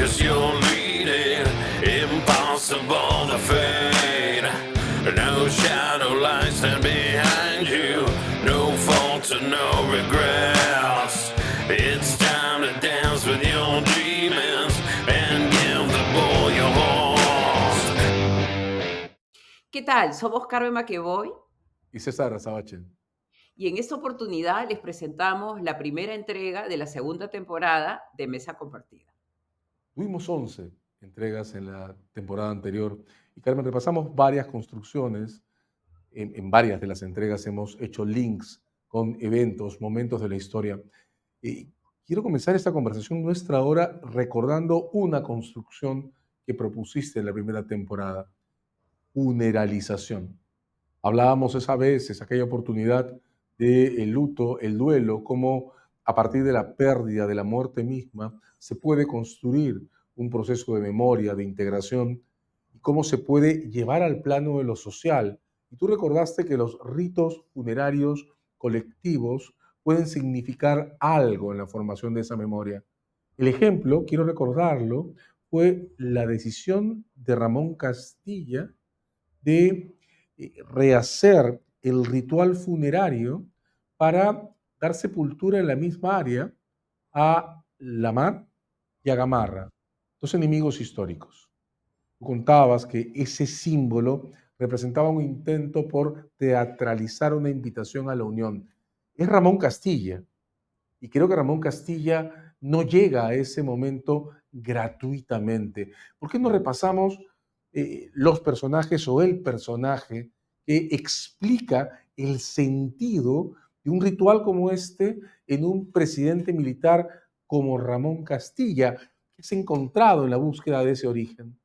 'cause you're leading, impossible to fade. No shadow lies stand behind you, no faults and no regrets. It's time to dance with your demons and give the bull your horse. ¿Qué tal? Somos Carmen McEvoy Y César Azabache. y en esta oportunidad les presentamos la primera entrega de la segunda temporada de Mesa Compartida. Tuvimos 11 entregas en la temporada anterior y Carmen, repasamos varias construcciones. En varias de las entregas hemos hecho links con eventos, momentos de la historia. Y quiero comenzar esta conversación nuestra ahora recordando una construcción que propusiste en la primera temporada: funeralización. Hablábamos esa vez, es aquella oportunidad del luto, el duelo, cómo a partir de la pérdida, de la muerte misma, se puede construir un proceso de memoria, de integración, y cómo se puede llevar al plano de lo social. Y tú recordaste que los ritos funerarios colectivos pueden significar algo en la formación de esa memoria. El ejemplo, quiero recordarlo, fue la decisión de Ramón Castilla de rehacer el ritual funerario para dar sepultura en la misma área a Lamar y a Gamarra, dos enemigos históricos. Tú contabas que ese símbolo representaba un intento por teatralizar una invitación a la unión. Es Ramón Castilla, y creo que Ramón Castilla no llega a ese momento gratuitamente. ¿Por qué no repasamos los personajes o el personaje que explica el sentido de un ritual como este en un presidente militar como Ramón Castilla, que es encontrado en la búsqueda de ese origen?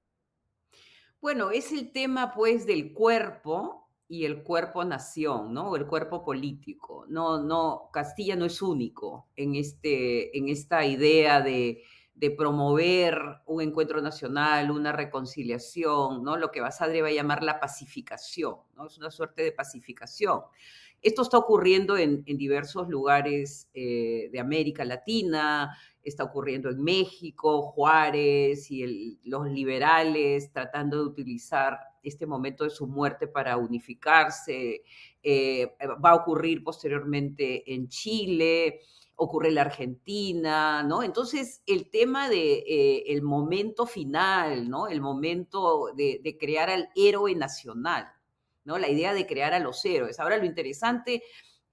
Bueno, es el tema pues del cuerpo y el cuerpo nación, ¿no? O el cuerpo político. No, Castilla no es único en esta idea de promover un encuentro nacional, una reconciliación, ¿no? Lo que Basadre va a llamar la pacificación, ¿no? Es una suerte de pacificación. Esto está ocurriendo en diversos lugares de América Latina, está ocurriendo en México, Juárez y los liberales tratando de utilizar este momento de su muerte para unificarse. Va a ocurrir posteriormente en Chile, ocurre en la Argentina, ¿no? Entonces, el tema de el momento final, ¿no? El momento de crear al héroe nacional, ¿no? La idea de crear a los héroes. Ahora, lo interesante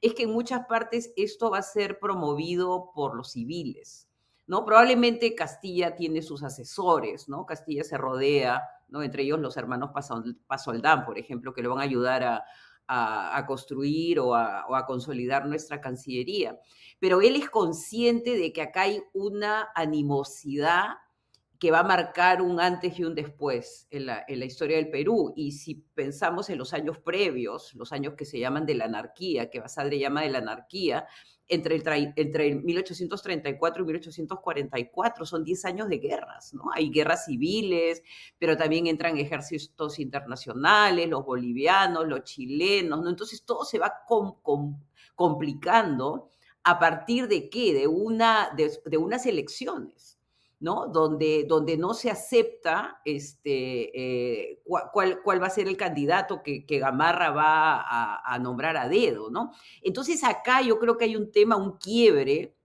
es que en muchas partes esto va a ser promovido por los civiles, ¿no? Probablemente Castilla tiene sus asesores, ¿no? Castilla se rodea, ¿no? Entre ellos los hermanos Pasoldán, por ejemplo, que le van a ayudar a construir o a consolidar nuestra Cancillería. Pero él es consciente de que acá hay una animosidad que va a marcar un antes y un después en la historia del Perú. Y si pensamos en los años previos, los años que se llaman de la anarquía, que Basadre llama de la anarquía, entre el 1834 y 1844 son 10 años de guerras, ¿no? Hay guerras civiles, pero también entran ejércitos internacionales, los bolivianos, los chilenos, ¿no? Entonces todo se va complicando a partir de qué? De unas elecciones, ¿no? Donde no se acepta cuál va a ser el candidato que Gamarra va a nombrar a dedo, ¿no? Entonces acá yo creo que hay un tema, un quiebre,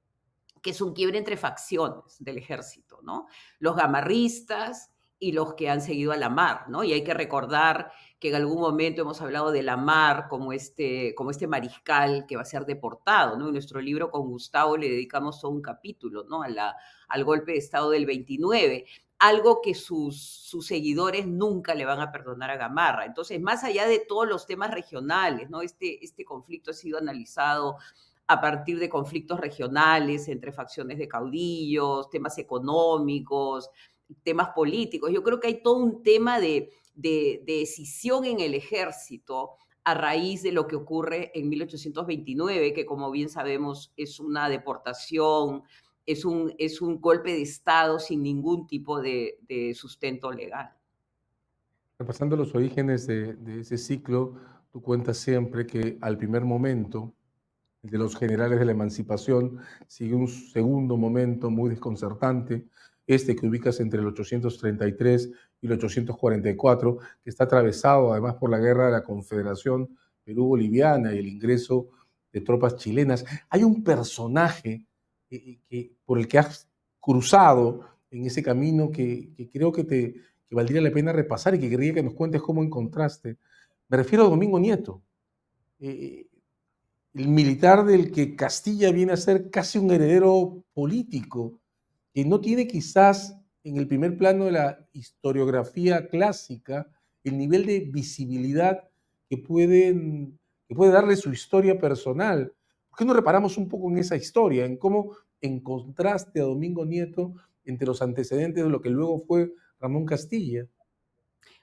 que es un quiebre entre facciones del ejército, ¿no? Los gamarristas y los que han seguido a Lamar, ¿no? Y hay que recordar que en algún momento hemos hablado de Lamar como este mariscal que va a ser deportado, ¿no? En nuestro libro con Gustavo le dedicamos todo un capítulo, ¿no? Al golpe de Estado del 29, algo que sus seguidores nunca le van a perdonar a Gamarra. Entonces, más allá de todos los temas regionales, ¿no? Este conflicto ha sido analizado a partir de conflictos regionales entre facciones de caudillos, temas económicos, temas políticos. Yo creo que hay todo un tema de decisión en el ejército a raíz de lo que ocurre en 1829, que como bien sabemos es una deportación, es un golpe de Estado sin ningún tipo de sustento legal. Repasando los orígenes de ese ciclo, tú cuentas siempre que al primer momento, el de los generales de la emancipación, sigue un segundo momento muy desconcertante, este que ubicas entre el 833 y el 844, que está atravesado además por la guerra de la Confederación Perú-Boliviana y el ingreso de tropas chilenas. Hay un personaje por el que has cruzado en ese camino que creo que valdría la pena repasar y que quería que nos cuentes cómo encontraste. Me refiero a Domingo Nieto, eh, el militar del que Castilla viene a ser casi un heredero político, que no tiene quizás en el primer plano de la historiografía clásica el nivel de visibilidad que, que puede darle su historia personal. ¿Por qué no reparamos un poco en esa historia, en cómo encontraste a Domingo Nieto entre los antecedentes de lo que luego fue Ramón Castilla?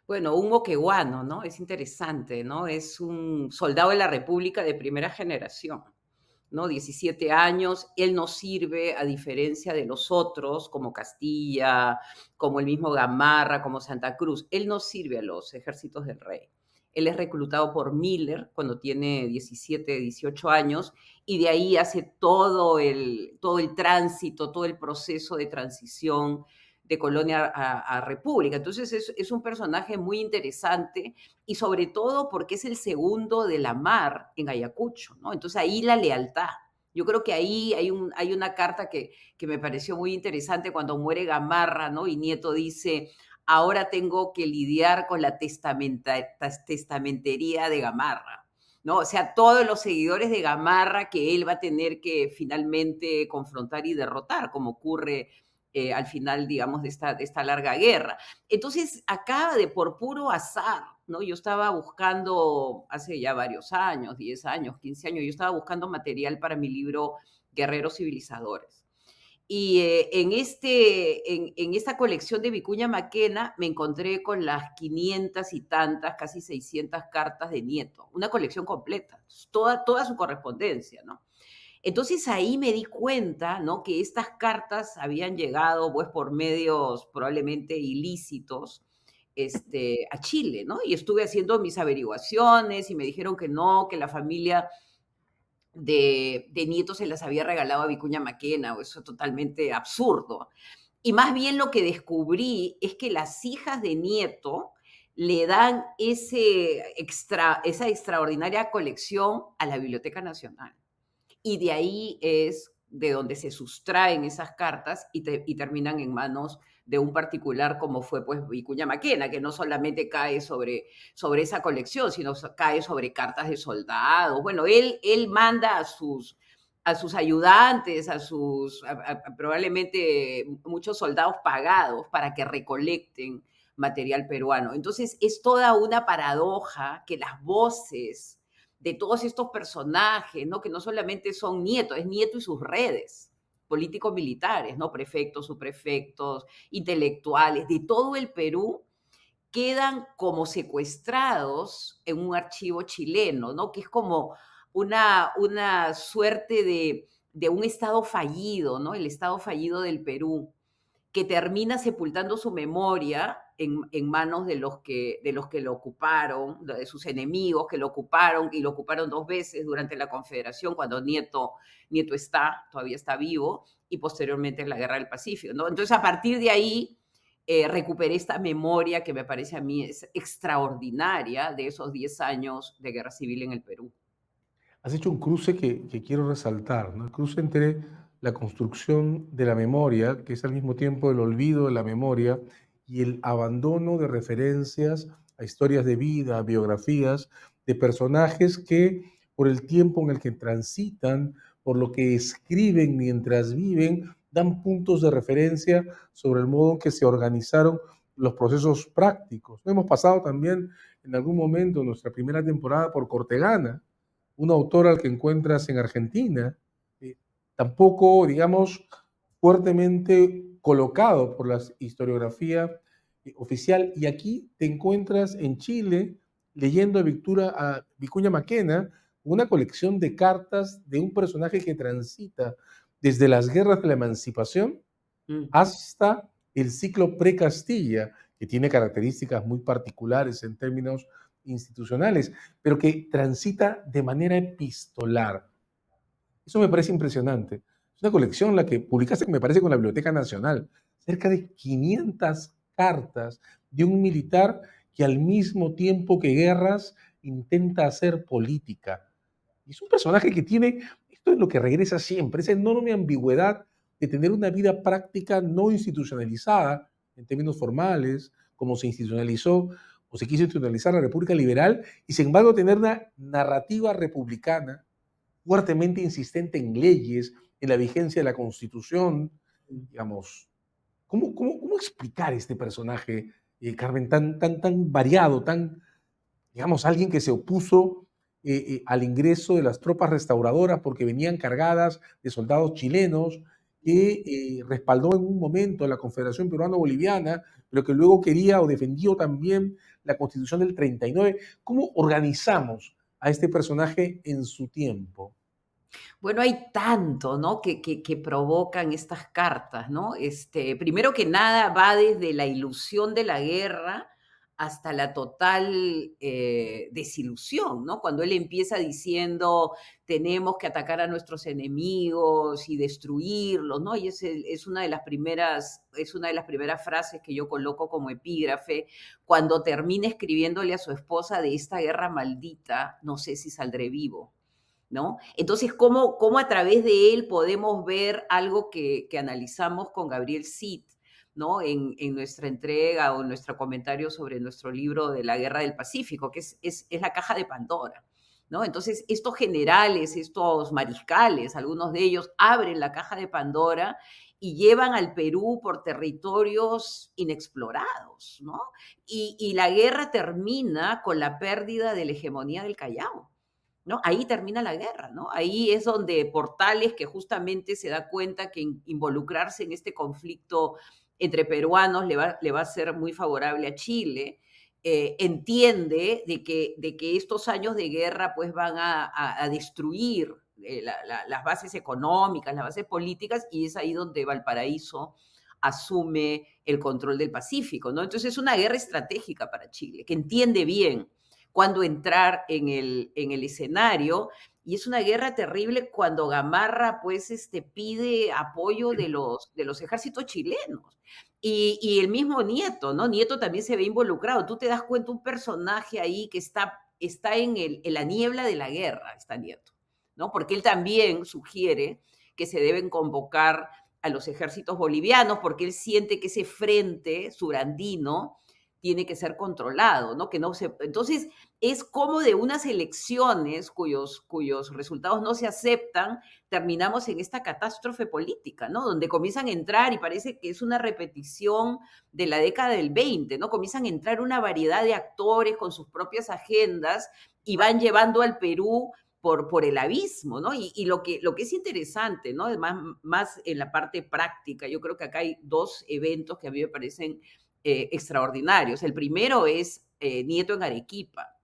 Bueno, un moqueguano, ¿no? Es interesante, ¿no? Es un soldado de la República de primera generación, ¿no? 17 años, él no sirve a diferencia de los otros, como Castilla, como el mismo Gamarra, como Santa Cruz. Él no sirve a los ejércitos del rey. Él es reclutado por Miller cuando tiene 17, 18 años y de ahí hace todo el tránsito, todo el proceso de transición de colonia a república. Entonces es un personaje muy interesante y sobre todo porque es el segundo de la mar en Ayacucho, ¿no? Entonces ahí la lealtad. Yo creo que ahí hay una carta que me pareció muy interesante cuando muere Gamarra, ¿no? Y Nieto dice, ahora tengo que lidiar con la testamentería de Gamarra, ¿no? O sea, todos los seguidores de Gamarra que él va a tener que finalmente confrontar y derrotar, como ocurre al final, digamos, de esta larga guerra. Entonces, acá de por puro azar, ¿no? Yo estaba buscando, hace ya varios años, 10 años, 15 años, yo estaba buscando material para mi libro Guerreros Civilizadores. Y en esta colección de Vicuña Maquena me encontré con las 500 y tantas, casi 600 cartas de Nieto, una colección completa, toda su correspondencia, ¿no? Entonces ahí me di cuenta, ¿no? Que estas cartas habían llegado, pues, por medios probablemente ilícitos, a Chile, ¿no? Y estuve haciendo mis averiguaciones y me dijeron que no, que la familia de Nieto se las había regalado a Vicuña Maquena, o eso es totalmente absurdo. Y más bien lo que descubrí es que las hijas de Nieto le dan esa extraordinaria colección a la Biblioteca Nacional y de ahí es de donde se sustraen esas cartas y terminan en manos de un particular como fue pues Vicuña Maquena, que no solamente cae sobre esa colección, sino cae sobre cartas de soldados. Bueno, él manda a sus ayudantes, probablemente muchos soldados pagados para que recolecten material peruano. Entonces es toda una paradoja que las voces de todos estos personajes, ¿no? Que no solamente son Nieto, es Nieto y sus redes políticos militares, ¿no? Prefectos, subprefectos, intelectuales, de todo el Perú, quedan como secuestrados en un archivo chileno, ¿no? Que es como una suerte de un estado fallido, ¿no? El estado fallido del Perú, que termina sepultando su memoria en manos de los que lo ocuparon, de sus enemigos que lo ocuparon y lo ocuparon dos veces durante la Confederación, cuando Nieto todavía está vivo, y posteriormente en la Guerra del Pacífico, ¿no? Entonces, a partir de ahí, recuperé esta memoria que me parece a mí es extraordinaria de esos 10 años de guerra civil en el Perú. Has hecho un cruce que quiero resaltar, ¿no? El cruce entre la construcción de la memoria, que es al mismo tiempo el olvido de la memoria, y el abandono de referencias a historias de vida, a biografías de personajes que por el tiempo en el que transitan, por lo que escriben mientras viven, dan puntos de referencia sobre el modo en que se organizaron los procesos prácticos. Hemos pasado también en algún momento en nuestra primera temporada por Cortegana, un autor al que encuentras en Argentina, tampoco, digamos, fuertemente colocado por la historiografía oficial. Y aquí te encuentras en Chile leyendo a Vicuña Maquena, una colección de cartas de un personaje que transita desde las guerras de la emancipación Mm. hasta el ciclo pre-Castilla, que tiene características muy particulares en términos institucionales, pero que transita de manera epistolar. Eso me parece impresionante. Es una colección la que publicaste, me parece, con la Biblioteca Nacional. cerca de 500 cartas de un militar que al mismo tiempo que guerras intenta hacer política. Y es un personaje que tiene, esto es lo que regresa siempre, esa enorme ambigüedad de tener una vida práctica no institucionalizada en términos formales, como se institucionalizó o se quiso institucionalizar la República Liberal, y sin embargo tener una narrativa republicana fuertemente insistente en leyes, en la vigencia de la Constitución, digamos. ¿Cómo explicar este personaje, Carmen, tan variado, digamos, alguien que se opuso al ingreso de las tropas restauradoras porque venían cargadas de soldados chilenos, que respaldó en un momento a la Confederación Peruano-Boliviana, pero que luego quería o defendió también la Constitución del 39? ¿Cómo organizamos a este personaje en su tiempo? Bueno, hay tanto, ¿no? Que provocan estas cartas, ¿no? Primero que nada, va desde la ilusión de la guerra hasta la total desilusión, ¿no? Cuando él empieza diciendo tenemos que atacar a nuestros enemigos y destruirlos, ¿no? Y es es una de las primeras frases que yo coloco como epígrafe cuando termina escribiéndole a su esposa: de esta guerra maldita, no sé si saldré vivo. ¿No? Entonces, ¿cómo a través de él podemos ver algo que analizamos con Gabriel Cid, ¿no? En nuestra entrega o en nuestro comentario sobre nuestro libro de la Guerra del Pacífico, que es la caja de Pandora, ¿no? Entonces, estos generales, estos mariscales, algunos de ellos abren la caja de Pandora y llevan al Perú por territorios inexplorados, ¿no? Y la guerra termina con la pérdida de la hegemonía del Callao. ¿No? Ahí termina la guerra, ¿no? Ahí es donde Portales, que justamente se da cuenta que involucrarse en este conflicto entre peruanos le va a ser muy favorable a Chile, entiende de que estos años de guerra pues van a destruir las bases económicas, las bases políticas, y es ahí donde Valparaíso asume el control del Pacífico, ¿no? Entonces es una guerra estratégica para Chile, que entiende bien cuándo entrar en el escenario, y es una guerra terrible cuando Gamarra pues pide apoyo de los ejércitos chilenos. Y el mismo Nieto, ¿no? Nieto también se ve involucrado. Tú te das cuenta, un personaje ahí que está en la niebla de la guerra, está Nieto, ¿no? Porque él también sugiere que se deben convocar a los ejércitos bolivianos, porque él siente que ese frente surandino tiene que ser controlado, ¿no? Que no se, entonces, es como de unas elecciones cuyos resultados no se aceptan, terminamos en esta catástrofe política, ¿no? Donde comienzan a entrar, y parece que es una repetición de la década del 20, ¿no? Comienzan a entrar una variedad de actores con sus propias agendas y van llevando al Perú por el abismo, ¿no? Y lo que es interesante, ¿no? Además, más en la parte práctica, yo creo que acá hay dos eventos que a mí me parecen extraordinarios. El primero es Nieto en Arequipa,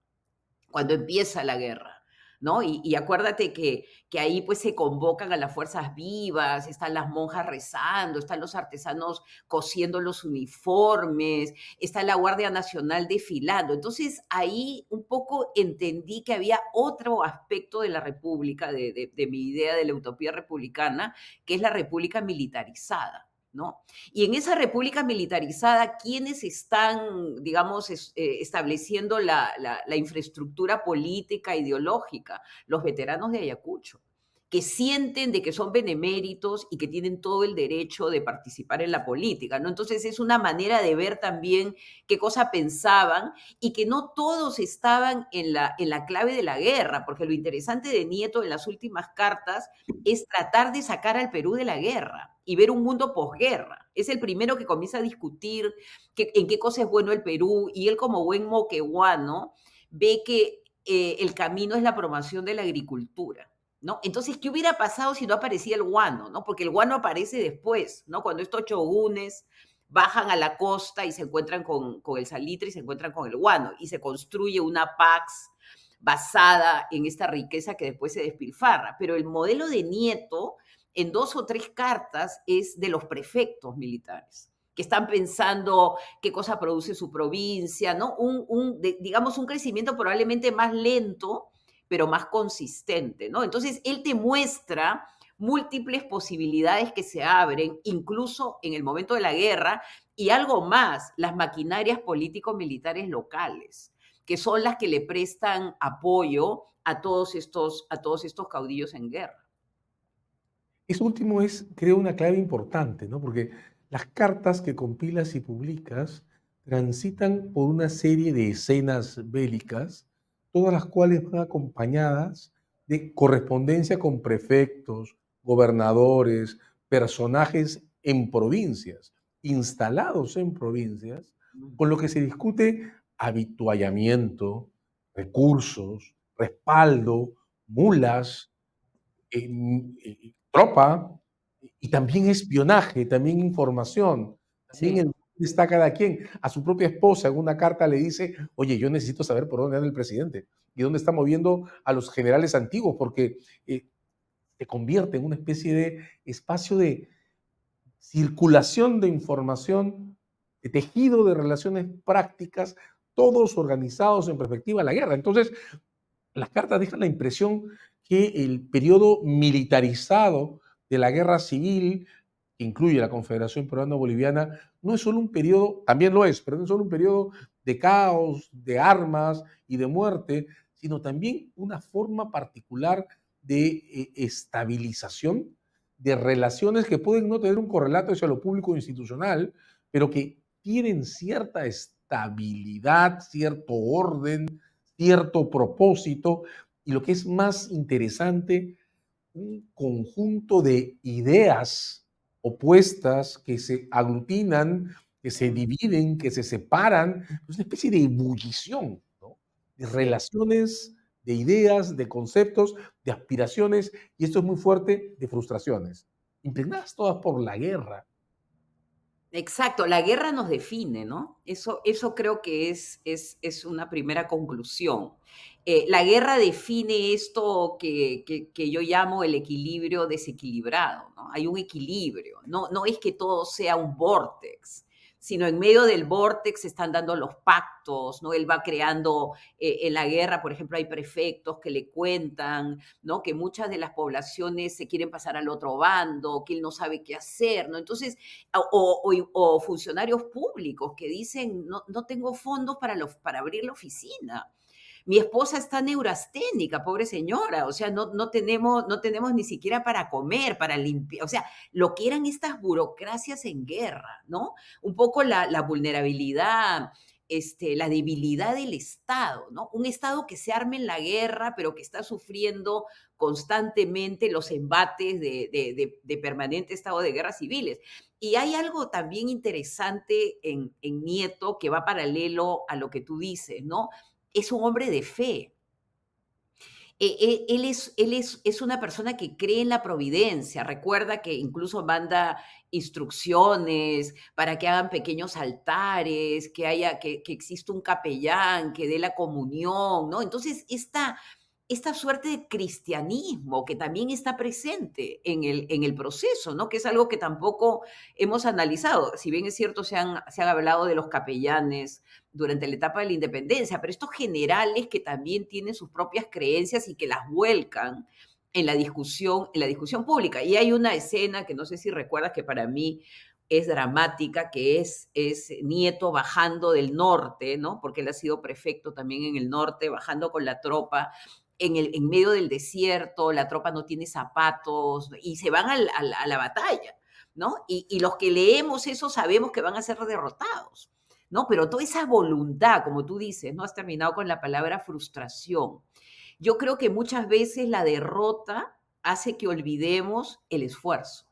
cuando empieza la guerra, ¿no? Y acuérdate que ahí pues se convocan a las fuerzas vivas, están las monjas rezando, están los artesanos cosiendo los uniformes, está la Guardia Nacional desfilando. Entonces ahí un poco entendí que había otro aspecto de la República, de mi idea de la utopía republicana, que es la República militarizada. ¿No? Y en esa república militarizada, ¿quiénes están, digamos, estableciendo la infraestructura política, ideológica? Los veteranos de Ayacucho, que sienten de que son beneméritos y que tienen todo el derecho de participar en la política, ¿no? Entonces es una manera de ver también qué cosa pensaban, y que no todos estaban en la clave de la guerra, porque lo interesante de Nieto en las últimas cartas es tratar de sacar al Perú de la guerra y ver un mundo posguerra. Es el primero que comienza a discutir en qué cosa es bueno el Perú, y él, como buen moqueguano, ve que el camino es la promoción de la agricultura, ¿no? Entonces, ¿qué hubiera pasado si no aparecía el guano, ¿no? Porque el guano aparece después, ¿no? Cuando estos shogunes bajan a la costa y se encuentran con el salitre y se encuentran con el guano, y se construye una pax basada en esta riqueza que después se despilfarra. Pero el modelo de Nieto, en 2 o 3 cartas, es de los prefectos militares, que están pensando qué cosa produce su provincia, ¿no? Digamos, un crecimiento probablemente más lento, pero más consistente, ¿no? Entonces, él te muestra múltiples posibilidades que se abren, incluso en el momento de la guerra, y algo más, las maquinarias político-militares locales, que son las que le prestan apoyo a todos estos caudillos en guerra. Eso último es, creo, una clave importante, ¿no? Porque las cartas que compilas y publicas transitan por una serie de escenas bélicas, todas las cuales van acompañadas de correspondencia con prefectos, gobernadores, personajes en provincias, instalados en provincias, con lo que se discute habituallamiento, recursos, respaldo, mulas, tropa y también espionaje, también información, también Sí. el dónde está cada quien. A su propia esposa en una carta le dice, oye, yo necesito saber por dónde anda el presidente y dónde está moviendo a los generales antiguos, porque se convierte en una especie de espacio de circulación de información, de tejido de relaciones prácticas, todos organizados en perspectiva de la guerra. Entonces, las cartas dejan la impresión que el periodo militarizado de la guerra civil, que incluye la Confederación Peruano-Boliviana, no es solo un periodo, también lo es, pero no es solo un periodo de caos, de armas y de muerte, sino también una forma particular de estabilización de relaciones que pueden no tener un correlato hacia lo público o institucional, pero que tienen cierta estabilidad, cierto orden, cierto propósito y lo que es más interesante, un conjunto de ideas opuestas que se aglutinan, que se dividen, que se separan, es una especie de ebullición, ¿no? De Sí. relaciones, de ideas, de conceptos, de aspiraciones, y esto es muy fuerte, de frustraciones, impregnadas todas por la guerra. Exacto, la guerra nos define, ¿no? Eso creo que es una primera conclusión. La guerra define esto que yo llamo el equilibrio desequilibrado, ¿no? Hay un equilibrio, no es que todo sea un vórtex, sino en medio del vórtex se están dando los pactos, ¿no? Él va creando, en la guerra, por ejemplo, hay prefectos que le cuentan, ¿no? Que muchas de las poblaciones se quieren pasar al otro bando, que él no sabe qué hacer, ¿no? Entonces, o funcionarios públicos que dicen, no tengo fondos para abrir la oficina. Mi esposa está neurasténica, pobre señora, o sea, no tenemos ni siquiera para comer, para limpiar, o sea, lo que eran estas burocracias en guerra, ¿no? Un poco la vulnerabilidad, la debilidad del Estado, ¿no? Un Estado que se arme en la guerra, pero que está sufriendo constantemente los embates de permanente estado de guerras civiles. Y hay algo también interesante en Nieto que va paralelo a lo que tú dices, ¿no? Es un hombre de fe. Él es una persona que cree en la providencia. Recuerda que incluso manda instrucciones para que hagan pequeños altares, que exista un capellán que dé la comunión, ¿no? Entonces, esta suerte de cristianismo que también está presente en el proceso, ¿no? Que es algo que tampoco hemos analizado. Si bien es cierto, se han hablado de los capellanes durante la etapa de la independencia, pero estos generales que también tienen sus propias creencias y que las vuelcan en la discusión pública. Y hay una escena que no sé si recuerdas que para mí es dramática, que es Nieto bajando del norte, ¿no? Porque él ha sido prefecto también en el norte, bajando con la tropa en medio del desierto, la tropa no tiene zapatos y se van a la batalla, ¿no? Y los que leemos eso sabemos que van a ser derrotados, ¿no? Pero toda esa voluntad, como tú dices, ¿no? Has terminado con la palabra frustración. Yo creo que muchas veces la derrota hace que olvidemos el esfuerzo,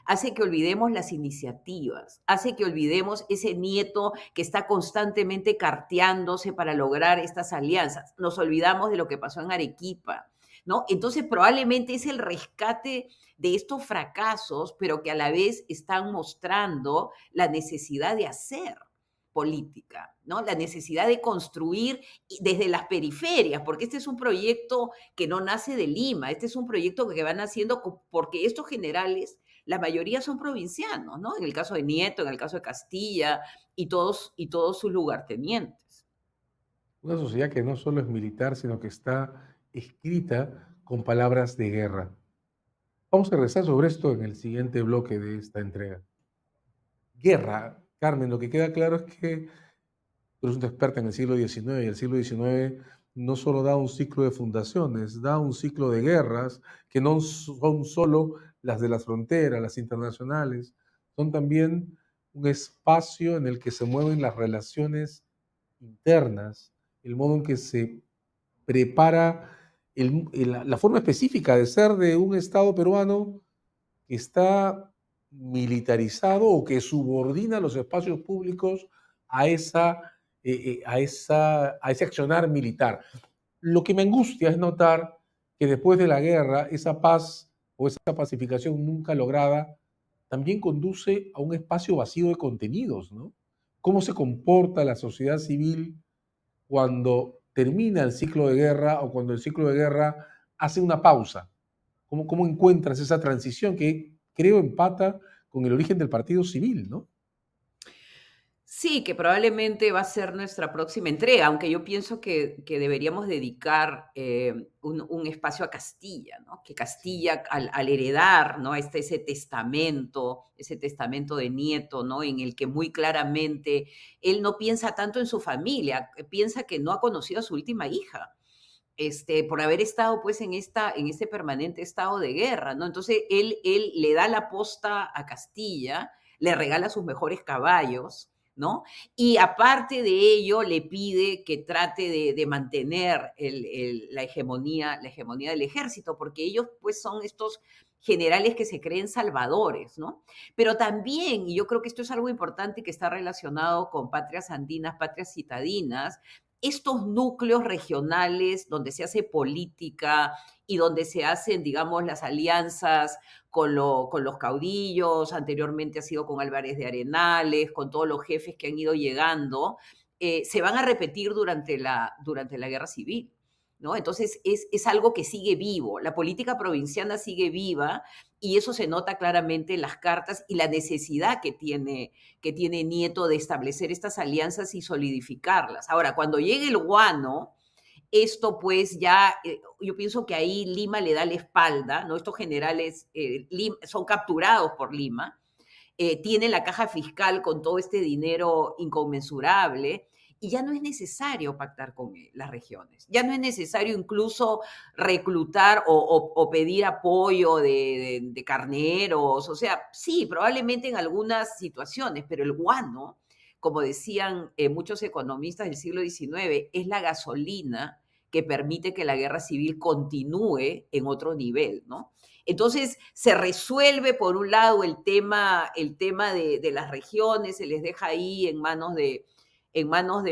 hace que olvidemos las iniciativas, hace que olvidemos ese Nieto que está constantemente carteándose para lograr estas alianzas. Nos olvidamos de lo que pasó en Arequipa, ¿no? Entonces, probablemente es el rescate de estos fracasos, pero que a la vez están mostrando la necesidad de hacer política, ¿no? La necesidad de construir desde las periferias, porque este es un proyecto que no nace de Lima, este es un proyecto que van haciendo porque estos generales la mayoría son provincianos, ¿no? En el caso de Nieto, en el caso de Castilla y todos sus lugartenientes. Una sociedad que no solo es militar, sino que está escrita con palabras de guerra. Vamos a regresar sobre esto en el siguiente bloque de esta entrega. Guerra, Carmen, lo que queda claro es que tú eres una experta en el siglo XIX y el siglo XIX no solo da un ciclo de fundaciones, da un ciclo de guerras que no son solo las de las fronteras, las internacionales, son también un espacio en el que se mueven las relaciones internas, el modo en que se prepara la forma específica de ser de un Estado peruano que está militarizado o que subordina los espacios públicos a, a ese accionar militar. Lo que me angustia es notar que después de la guerra, esa paz o esa pacificación nunca lograda también conduce a un espacio vacío de contenidos, ¿no? ¿Cómo se comporta la sociedad civil cuando termina el ciclo de guerra o cuando el ciclo de guerra hace una pausa? ¿Cómo encuentras esa transición que creo empata con el origen del partido civil, ¿no? Sí, que probablemente va a ser nuestra próxima entrega, aunque yo pienso que deberíamos dedicar un espacio a Castilla, ¿no? Que Sí. Castilla, al heredar, ¿no? Ese testamento de Nieto, ¿no? En el que muy claramente él no piensa tanto en su familia, piensa que no ha conocido a su última hija. Por haber estado pues en este permanente estado de guerra, ¿no? Entonces él le da la posta a Castilla, le regala sus mejores caballos, ¿no? Y aparte de ello, le pide que trate de mantener la hegemonía del ejército, porque ellos pues son estos generales que se creen salvadores, ¿no? Pero también, y yo creo que esto es algo importante que está relacionado con patrias andinas, patrias citadinas, estos núcleos regionales donde se hace política y donde se hacen, digamos, las alianzas con los caudillos, anteriormente ha sido con Álvarez de Arenales, con todos los jefes que han ido llegando, se van a repetir durante la guerra civil. ¿No? Entonces es algo que sigue vivo, la política provinciana sigue viva y eso se nota claramente en las cartas y la necesidad que tiene Nieto de establecer estas alianzas y solidificarlas. Ahora, cuando llegue el guano, esto pues ya, yo pienso que ahí Lima le da la espalda, ¿no? Estos generales son capturados por Lima, tienen la caja fiscal con todo este dinero inconmensurable y ya no es necesario pactar con las regiones, ya no es necesario incluso reclutar o pedir apoyo de carneros, o sea, sí, probablemente en algunas situaciones, pero el guano, como decían muchos economistas del siglo XIX, es la gasolina que permite que la guerra civil continúe en otro nivel, ¿no? Entonces, se resuelve, por un lado, el tema de las regiones, se les deja ahí en manos de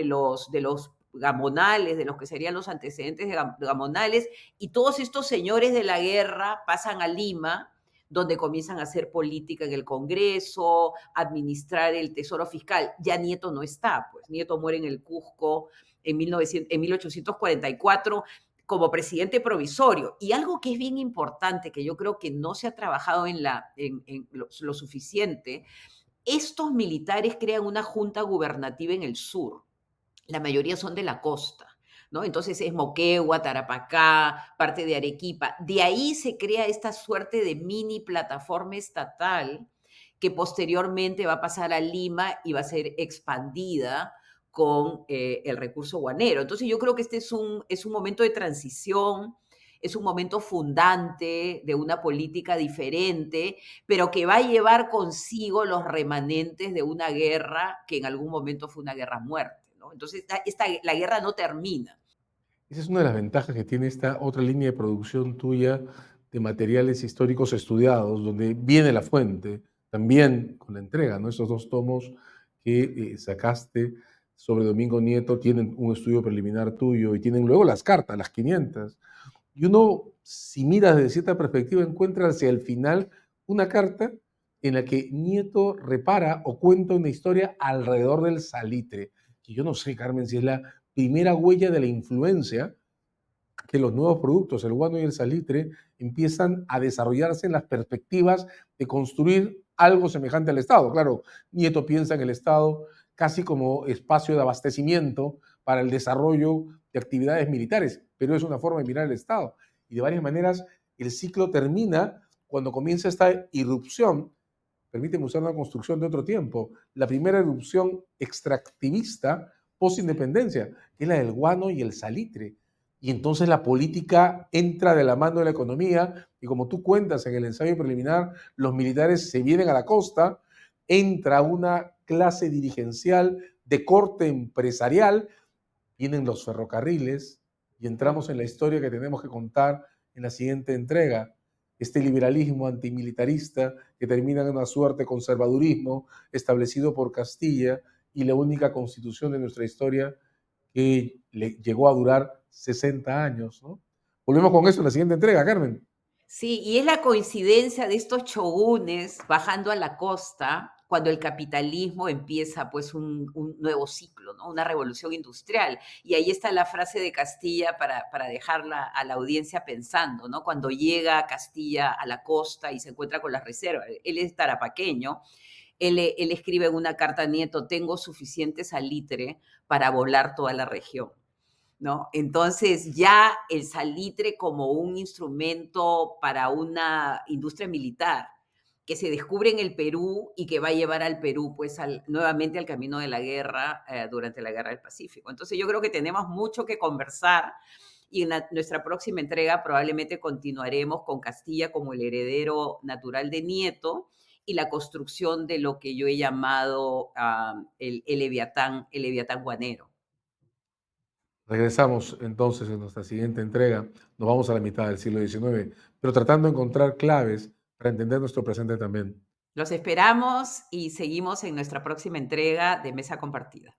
los gamonales, de los que serían los antecedentes de gamonales, y todos estos señores de la guerra pasan a Lima, donde comienzan a hacer política en el Congreso, administrar el tesoro fiscal. Ya Nieto no está, pues Nieto muere en el Cusco en 1844 como presidente provisorio. Y algo que es bien importante, que yo creo que no se ha trabajado en lo suficiente, estos militares crean una junta gubernativa en el sur. La mayoría son de la costa. ¿No? Entonces es Moquegua, Tarapacá, parte de Arequipa. De ahí se crea esta suerte de mini plataforma estatal que posteriormente va a pasar a Lima y va a ser expandida con el recurso guanero. Entonces yo creo que este es un momento de transición, es un momento fundante de una política diferente, pero que va a llevar consigo los remanentes de una guerra que en algún momento fue una guerra a muerte, ¿no? Entonces la guerra no termina. Esa es una de las ventajas que tiene esta otra línea de producción tuya de materiales históricos estudiados, donde viene la fuente, también con la entrega, ¿no? Esos dos tomos que sacaste sobre Domingo Nieto tienen un estudio preliminar tuyo y tienen luego las cartas, las 500. Y uno, si mira desde cierta perspectiva, encuentra hacia el final una carta en la que Nieto repara o cuenta una historia alrededor del salitre, que yo no sé, Carmen, si es la primera huella de la influencia que los nuevos productos, el guano y el salitre, empiezan a desarrollarse en las perspectivas de construir algo semejante al Estado. Claro, Nieto piensa en el Estado casi como espacio de abastecimiento para el desarrollo de actividades militares, pero es una forma de mirar el Estado. Y de varias maneras el ciclo termina cuando comienza esta irrupción, permíteme usar una construcción de otro tiempo, la primera erupción extractivista post-independencia, que es la del guano y el salitre. Y entonces la política entra de la mano de la economía y como tú cuentas en el ensayo preliminar, los militares se vienen a la costa, entra una clase dirigencial de corte empresarial, vienen los ferrocarriles y entramos en la historia que tenemos que contar en la siguiente entrega. Este liberalismo antimilitarista que termina en una suerte de conservadurismo establecido por Castilla y la única constitución de nuestra historia que llegó a durar 60 años, ¿no? Volvemos con eso en la siguiente entrega, Carmen. Sí, y es la coincidencia de estos shogunes bajando a la costa cuando el capitalismo empieza pues un nuevo ciclo, ¿no? Una revolución industrial. Y ahí está la frase de Castilla para dejarla a la audiencia pensando, ¿no? Cuando llega Castilla a la costa y se encuentra con las reservas, él es tarapaqueño, él escribe en una carta a Nieto, tengo suficiente salitre para volar toda la región. ¿No? Entonces ya el salitre como un instrumento para una industria militar que se descubre en el Perú y que va a llevar al Perú pues nuevamente al camino de la guerra durante la Guerra del Pacífico. Entonces yo creo que tenemos mucho que conversar y en nuestra próxima entrega probablemente continuaremos con Castilla como el heredero natural de Nieto y la construcción de lo que yo he llamado el Leviatán guanero. Regresamos entonces en nuestra siguiente entrega. Nos vamos a la mitad del siglo XIX, pero tratando de encontrar claves para entender nuestro presente también. Los esperamos y seguimos en nuestra próxima entrega de Mesa Compartida.